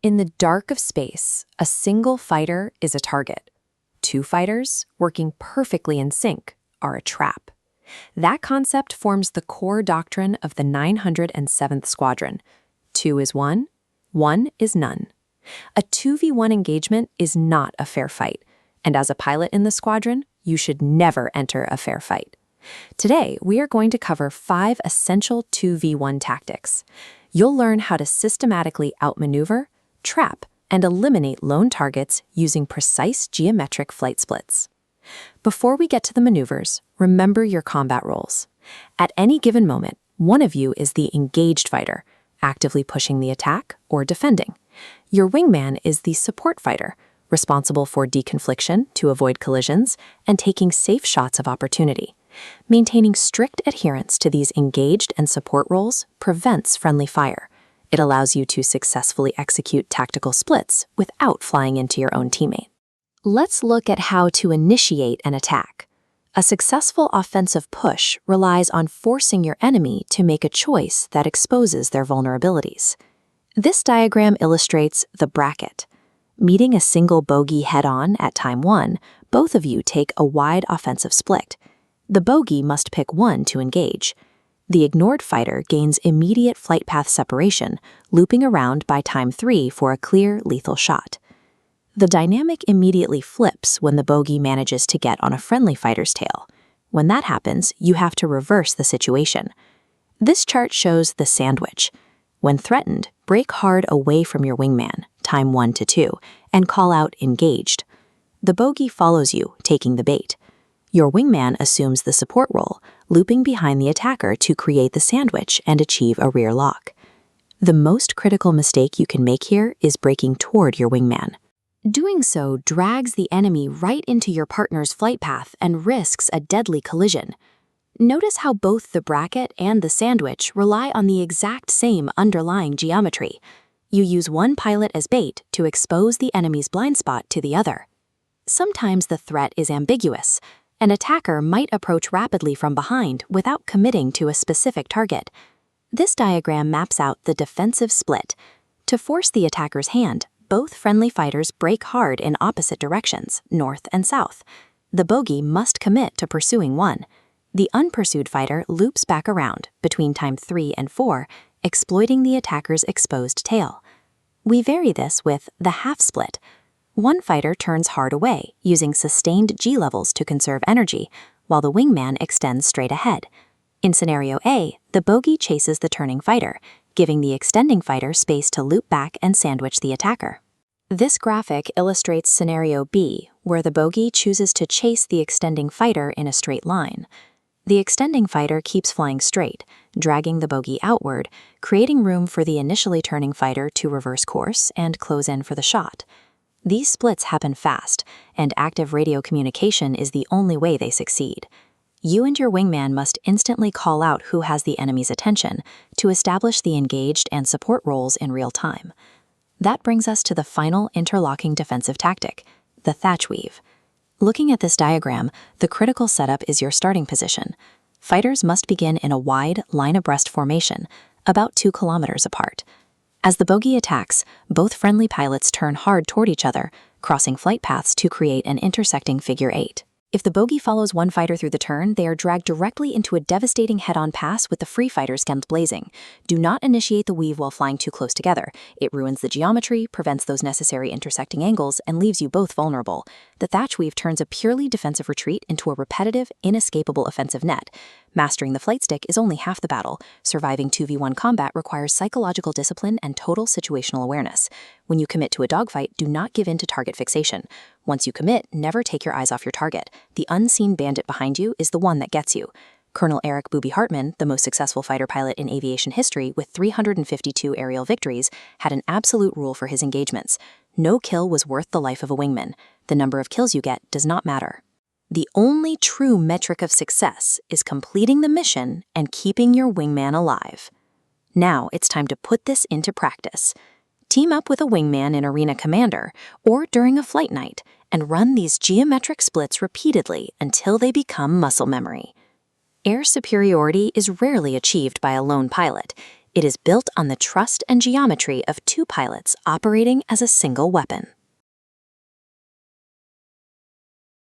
In the dark of space, a single fighter is a target. Two fighters, working perfectly in sync, are a trap. That concept forms the core doctrine of the 907th Squadron. 2 is 1, 1 is none. A 2v1 engagement is not a fair fight, and as a pilot in the squadron, you should never enter a fair fight. Today, we are going to cover 5 essential 2v1 tactics. You'll learn how to systematically outmaneuver, trap, and eliminate lone targets using precise geometric flight splits. Before we get to the maneuvers, remember your combat roles. At any given moment, one of you is the engaged fighter, actively pushing the attack or defending. Your wingman is the support fighter, responsible for deconfliction to avoid collisions and taking safe shots of opportunity. Maintaining strict adherence to these engaged and support roles prevents friendly fire. It allows you to successfully execute tactical splits without flying into your own teammate. Let's look at how to initiate an attack. A successful offensive push relies on forcing your enemy to make a choice that exposes their vulnerabilities. This diagram illustrates the bracket. Meeting a single bogey head-on at time 1, both of you take a wide offensive split. The bogey must pick one to engage. The ignored fighter gains immediate flight path separation, looping around by time 3 for a clear, lethal shot. The dynamic immediately flips when the bogey manages to get on a friendly fighter's tail. When that happens, you have to reverse the situation. This chart shows the sandwich. When threatened, brake hard away from your wingman, time 1 to 2, and call out engaged. The bogey follows you, taking the bait. Your wingman assumes the support role, looping behind the attacker to create the sandwich and achieve a rear lock. The most critical mistake you can make here is braking toward your wingman. Doing so drags the enemy right into your partner's flight path and risks a deadly collision. Notice how both the bracket and the sandwich rely on the exact same underlying geometry. You use one pilot as bait to expose the enemy's blind spot to the other. Sometimes the threat is ambiguous. An attacker might approach rapidly from behind without committing to a specific target. This diagram maps out the defensive split. To force the attacker's hand, both friendly fighters brake hard in opposite directions, north and south. The bogey must commit to pursuing one. The unpursued fighter loops back around between time 3 and 4, exploiting the attacker's exposed tail. We vary this with the half split. One fighter turns hard away, using sustained G levels to conserve energy, while the wingman extends straight ahead. In scenario A, the bogey chases the turning fighter, giving the extending fighter space to loop back and sandwich the attacker. This graphic illustrates scenario B, where the bogey chooses to chase the extending fighter in a straight line. The extending fighter keeps flying straight, dragging the bogey outward, creating room for the initially turning fighter to reverse course and close in for the shot. These splits happen fast, and active radio communication is the only way they succeed. You and your wingman must instantly call out who has the enemy's attention to establish the engaged and support roles in real time. That brings us to the final interlocking defensive tactic, the thatch weave. Looking at this diagram, the critical setup is your starting position. Fighters must begin in a wide, line-abreast formation, about 2 kilometers apart. As the bogey attacks, both friendly pilots turn hard toward each other, crossing flight paths to create an intersecting figure 8. If the bogey follows one fighter through the turn, they are dragged directly into a devastating head-on pass with the free fighters guns blazing. Do not initiate the weave while flying too close together. It ruins the geometry, prevents those necessary intersecting angles, and leaves you both vulnerable. The thatch weave turns a purely defensive retreat into a repetitive, inescapable offensive net. Mastering the flight stick is only half the battle. Surviving 2v1 combat requires psychological discipline and total situational awareness. When you commit to a dogfight, do not give in to target fixation. Once you commit, never take your eyes off your target. The unseen bandit behind you is the one that gets you. Colonel Eric Booby Hartman, the most successful fighter pilot in aviation history with 352 aerial victories, had an absolute rule for his engagements. No kill was worth the life of a wingman. The number of kills you get does not matter. The only true metric of success is completing the mission and keeping your wingman alive. Now it's time to put this into practice. Team up with a wingman in Arena Commander or during a flight night and run these geometric splits repeatedly until they become muscle memory. Air superiority is rarely achieved by a lone pilot. It is built on the trust and geometry of two pilots operating as a single weapon.